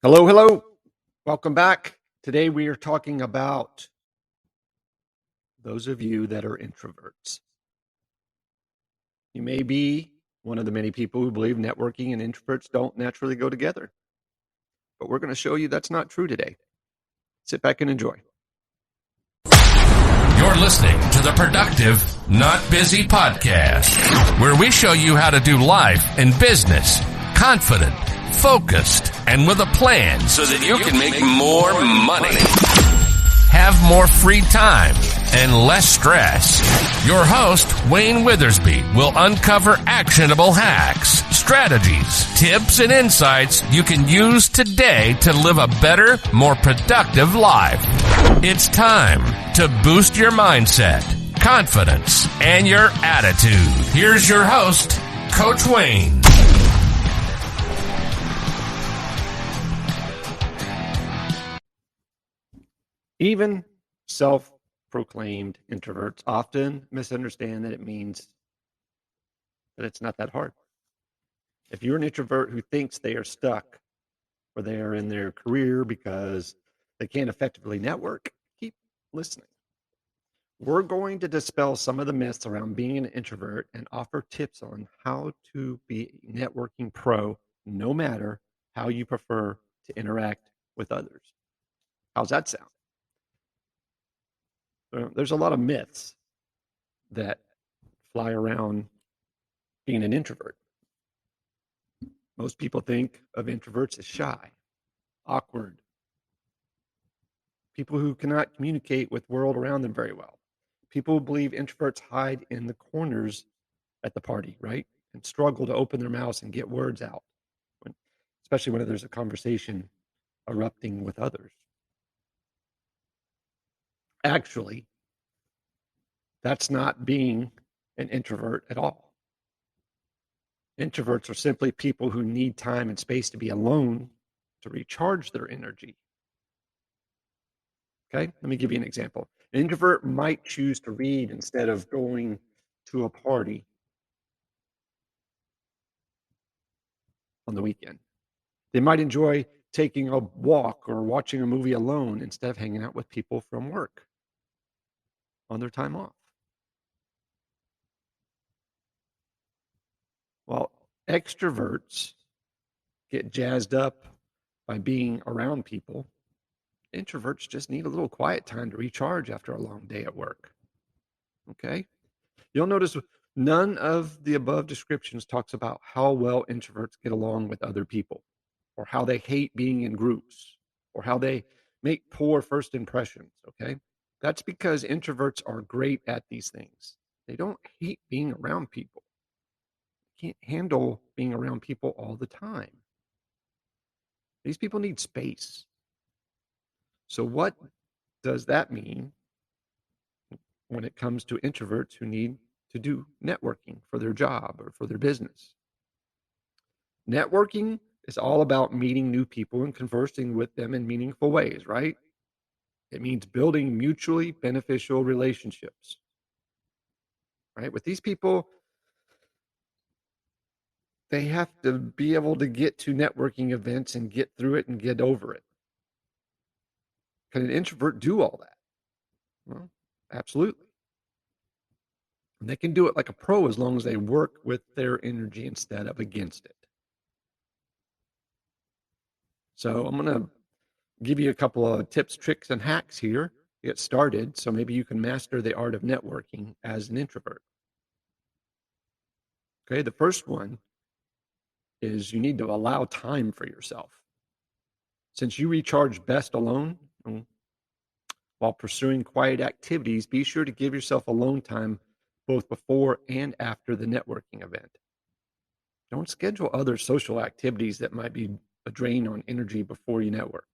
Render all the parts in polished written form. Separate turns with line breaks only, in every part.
Hello, hello. Welcome back. Today we are talking about those of you that are introverts. You may be one of the many people who believe networking and introverts don't naturally go together. But we're going to show you that's not true today. Sit back and enjoy.
You're listening to the Productive, Not Busy podcast, where we show you how to do life and business confident, focused, and with a plan so that you can make more money. Have more free time and less stress. Your host, Wayne Withersby, will uncover actionable hacks, strategies, tips, and insights you can use today to live a better, more productive life. It's time to boost your mindset, confidence, and your attitude. Here's your host, Coach Wayne.
Even self-proclaimed introverts often misunderstand that it means that it's not that hard. If you're an introvert who thinks they are stuck or they are in their career because they can't effectively network, keep listening. We're going to dispel some of the myths around being an introvert and offer tips on how to be a networking pro no matter how you prefer to interact with others. How's that sound? There's a lot of myths that fly around being an introvert. Most people think of introverts as shy, awkward, people who cannot communicate with the world around them very well. People believe introverts hide in the corners at the party, right? And struggle to open their mouths and get words out, especially when there's a conversation erupting with others. Actually, that's not being an introvert at all. Introverts are simply people who need time and space to be alone to recharge their energy. Okay, let me give you an example. An introvert might choose to read instead of going to a party on the weekend. They might enjoy taking a walk or watching a movie alone instead of hanging out with people from work on their time off. While extroverts get jazzed up by being around people, introverts just need a little quiet time to recharge after a long day at work. Okay? You'll notice none of the above descriptions talks about how well introverts get along with other people, or how they hate being in groups, or how they make poor first impressions. Okay? That's because introverts are great at these things. They don't hate being around people. They can't handle being around people all the time. These people need space. So what does that mean when it comes to introverts who need to do networking for their job or for their business? Networking is all about meeting new people and conversing with them in meaningful ways, right? It means building mutually beneficial relationships, right? With these people, they have to be able to get to networking events and get through it and get over it. Can an introvert do all that? Well, absolutely. And they can do it like a pro as long as they work with their energy instead of against it. So I'm going to give you a couple of tips, tricks, and hacks here to get started so maybe you can master the art of networking as an introvert. Okay, the first one is you need to allow time for yourself. Since you recharge best alone, while pursuing quiet activities, be sure to give yourself alone time both before and after the networking event. Don't schedule other social activities that might be a drain on energy before you network.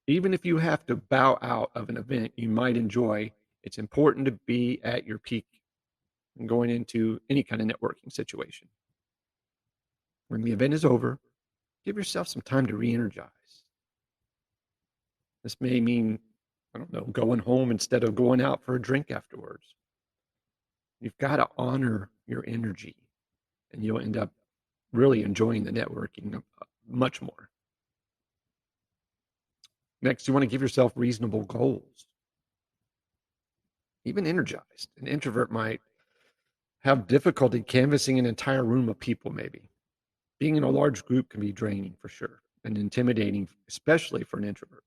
Even if you have to bow out of an event you might enjoy, it's important to be at your peak and going into any kind of networking situation. When the event is over, give yourself some time to re-energize. This may mean, I don't know, going home instead of going out for a drink afterwards. You've got to honor your energy, and you'll end up really enjoying the networking much more. Next, you want to give yourself reasonable goals, even energized. An introvert might have difficulty canvassing an entire room of people, maybe. Being in a large group can be draining for sure and intimidating, especially for an introvert.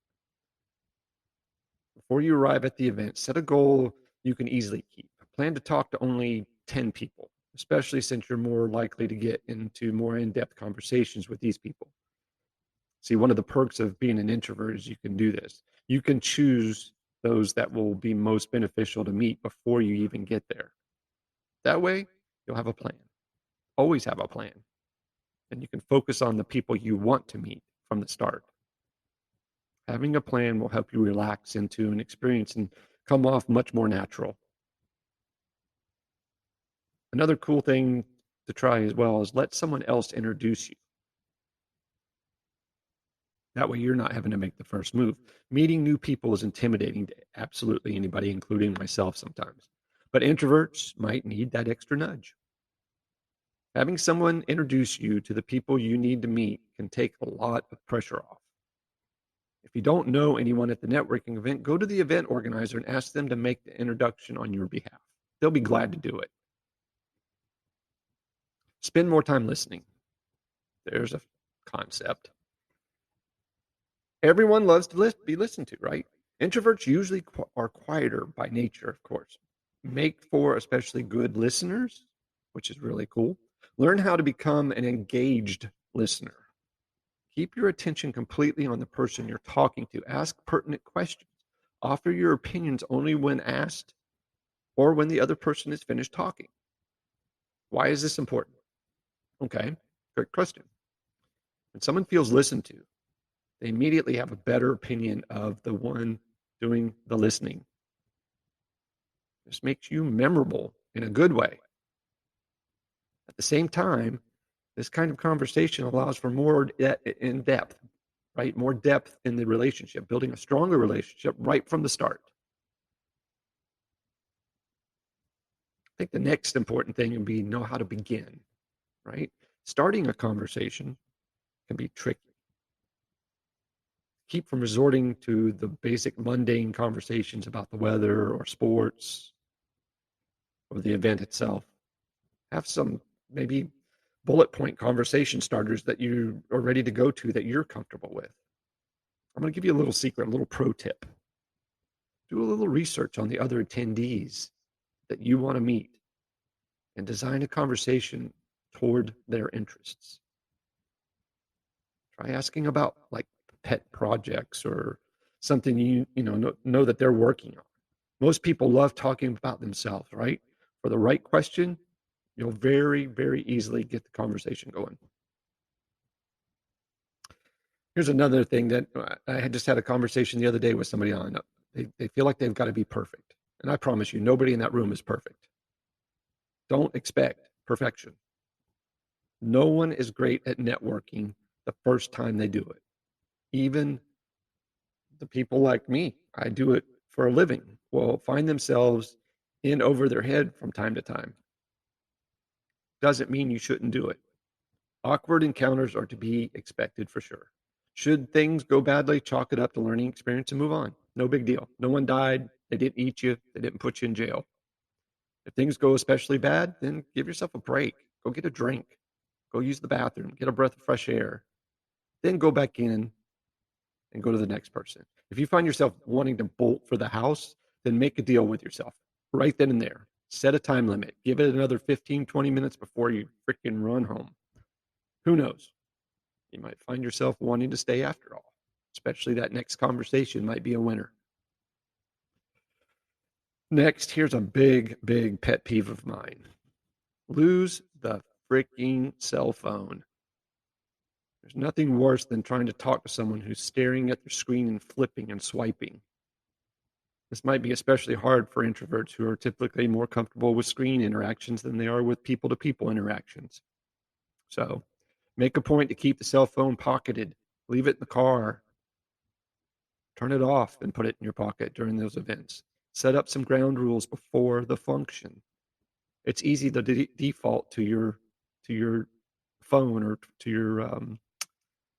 Before you arrive at the event, set a goal you can easily keep. Plan to talk to only 10 people, especially since you're more likely to get into more in depth conversations with these people. See, one of the perks of being an introvert is you can do this. You can choose those that will be most beneficial to meet before you even get there. That way, you'll have a plan. Always have a plan. And you can focus on the people you want to meet from the start. Having a plan will help you relax into an experience and come off much more natural. Another cool thing to try as well is let someone else introduce you. That way, you're not having to make the first move. Meeting new people is intimidating to absolutely anybody, including myself sometimes. But introverts might need that extra nudge. Having someone introduce you to the people you need to meet can take a lot of pressure off. If you don't know anyone at the networking event, go to the event organizer and ask them to make the introduction on your behalf. They'll be glad to do it. Spend more time listening. There's a concept. Everyone loves to be listened to, right? Introverts usually are quieter by nature, of course. Make for especially good listeners, which is really cool. Learn how to become an engaged listener. Keep your attention completely on the person you're talking to. Ask pertinent questions. Offer your opinions only when asked or when the other person is finished talking. Why is this important? Okay, great question. When someone feels listened to, they immediately have a better opinion of the one doing the listening. This makes you memorable in a good way. At the same time, this kind of conversation allows for more in depth, right? More depth in the relationship, building a stronger relationship right from the start. I think the next important thing would be know how to begin, right? Starting a conversation can be tricky. Keep from resorting to the basic mundane conversations about the weather or sports or the event itself. Have some maybe bullet point conversation starters that you are ready to go to that you're comfortable with. I'm going to give you a little secret, a little pro tip. Do a little research on the other attendees that you want to meet and design a conversation toward their interests. Try asking about like pet projects or something you know that they're working on. Most people love talking about themselves, right? For the right question, you'll very, very easily get the conversation going. Here's another thing that I had just had a conversation the other day with somebody on. They feel like they've got to be perfect. And I promise you, nobody in that room is perfect. Don't expect perfection. No one is great at networking the first time they do it. Even the people like me, I do it for a living, will find themselves in over their head from time to time. Doesn't mean you shouldn't do it. Awkward encounters are to be expected for sure. Should things go badly, chalk it up to learning experience and move on. No big deal. No one died. They didn't eat you. They didn't put you in jail. If things go especially bad, then give yourself a break. Go get a drink. Go use the bathroom. Get a breath of fresh air. Then go back in and go to the next person. If you find yourself wanting to bolt for the house, then make a deal with yourself right then and there. Set a time limit. Give it another 15, 20 minutes before you freaking run home. Who knows? You might find yourself wanting to stay after all, especially that next conversation might be a winner. Next, here's a big, big pet peeve of mine. Lose the freaking cell phone. There's nothing worse than trying to talk to someone who's staring at their screen and flipping and swiping. This might be especially hard for introverts who are typically more comfortable with screen interactions than they are with people to people interactions. So make a point to keep the cell phone pocketed, leave it in the car, turn it off and put it in your pocket during those events. Set up some ground rules before the function. It's easy to default to your phone or to your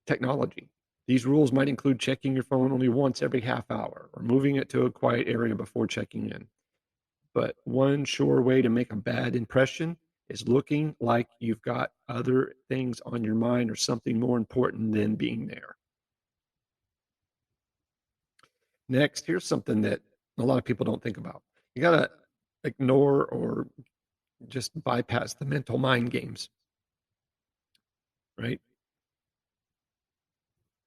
technology. These rules might include checking your phone only once every half hour or moving it to a quiet area before checking in. But one sure way to make a bad impression is looking like you've got other things on your mind or something more important than being there. Next, here's something that a lot of people don't think about. You got to ignore or just bypass the mental mind games, right?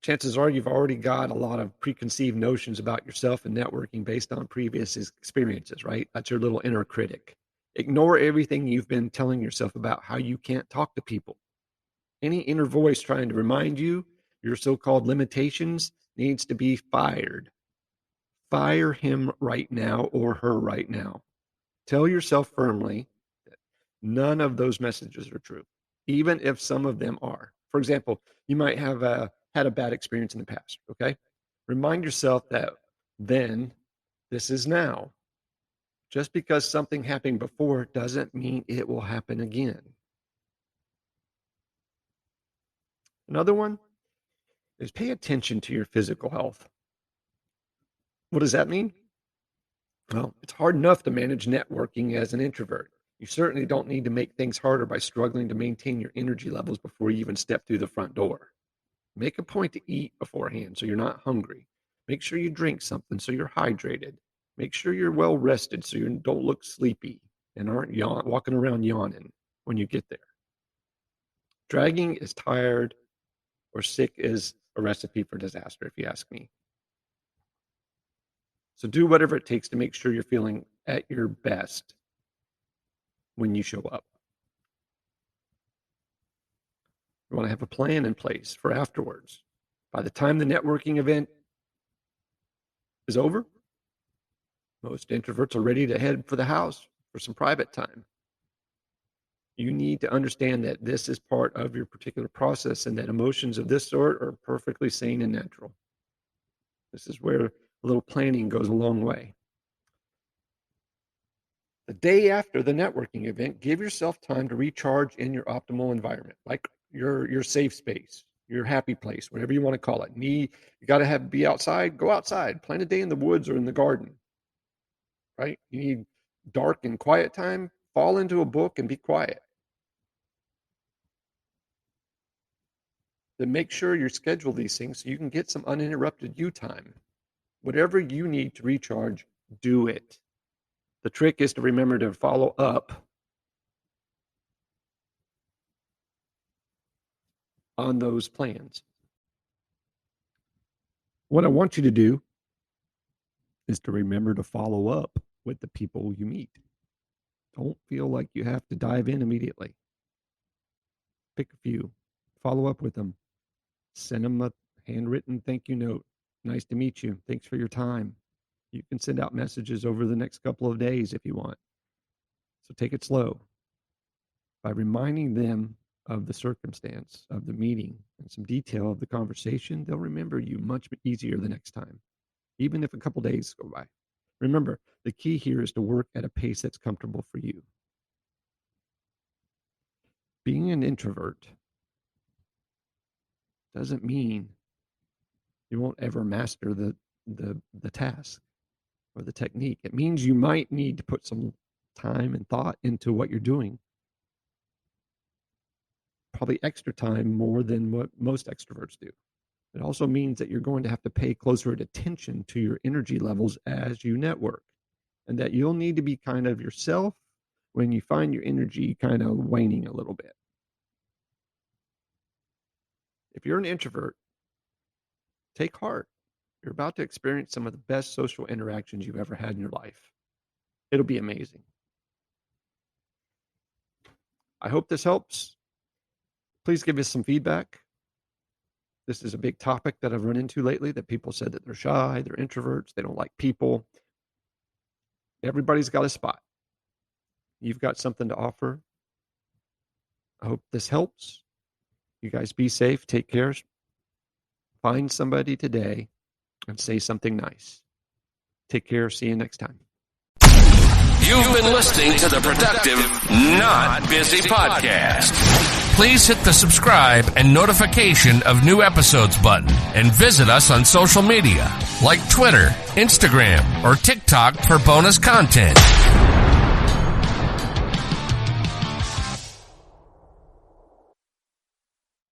Chances are you've already got a lot of preconceived notions about yourself and networking based on previous experiences, right? That's your little inner critic. Ignore everything you've been telling yourself about how you can't talk to people. Any inner voice trying to remind you your so-called limitations needs to be fired. Fire him right now or her right now. Tell yourself firmly that none of those messages are true, even if some of them are. For example, you might have had a bad experience in the past, okay? Remind yourself that then this is now. Just because something happened before doesn't mean it will happen again. Another one is pay attention to your physical health. What does that mean? Well, it's hard enough to manage networking as an introvert. You certainly don't need to make things harder by struggling to maintain your energy levels before you even step through the front door. Make a point to eat beforehand so you're not hungry. Make sure you drink something so you're hydrated. Make sure you're well rested so you don't look sleepy and aren't walking around yawning when you get there. Dragging is tired or sick is a recipe for disaster, if you ask me. So do whatever it takes to make sure you're feeling at your best when you show up. You want to have a plan in place for afterwards. By the time the networking event is over, most introverts are ready to head for the house for some private time. You need to understand that this is part of your particular process and that emotions of this sort are perfectly sane and natural. This is where a little planning goes a long way. The day after the networking event, give yourself time to recharge in your optimal environment, like your safe space, your happy place, whatever you want to call it. You got to be outside, go outside, plan a day in the woods or in the garden, right? You need dark and quiet time, fall into a book and be quiet. Then make sure you schedule these things so you can get some uninterrupted you time. Whatever you need to recharge, do it. The trick is to remember to follow up on those plans. What I want you to do is to remember to follow up with the people you meet. Don't feel like you have to dive in immediately. Pick a few, follow up with them, send them a handwritten thank you note. Nice to meet you. Thanks for your time. You can send out messages over the next couple of days if you want. So take it slow. By reminding them of the circumstance of the meeting and some detail of the conversation, they'll remember you much easier the next time, even if a couple days go by. Remember, the key here is to work at a pace that's comfortable for you. Being an introvert doesn't mean you won't ever master the task or the technique. It means you might need to put some time and thought into what you're doing. Probably extra time more than what most extroverts do. It also means that you're going to have to pay closer attention to your energy levels as you network, and that you'll need to be kind of yourself when you find your energy kind of waning a little bit. If you're an introvert, take heart. You're about to experience some of the best social interactions you've ever had in your life. It'll be amazing. I hope this helps. Please give us some feedback. This is a big topic that I've run into lately, that people said that they're shy, they're introverts, they don't like people. Everybody's got a spot. You've got something to offer. I hope this helps. You guys be safe. Take care. Find somebody today and say something nice. Take care. See you next time.
You've been listening to the Productive, Not Busy podcast. Please hit the subscribe and notification of new episodes button and visit us on social media like Twitter, Instagram, or TikTok for bonus content.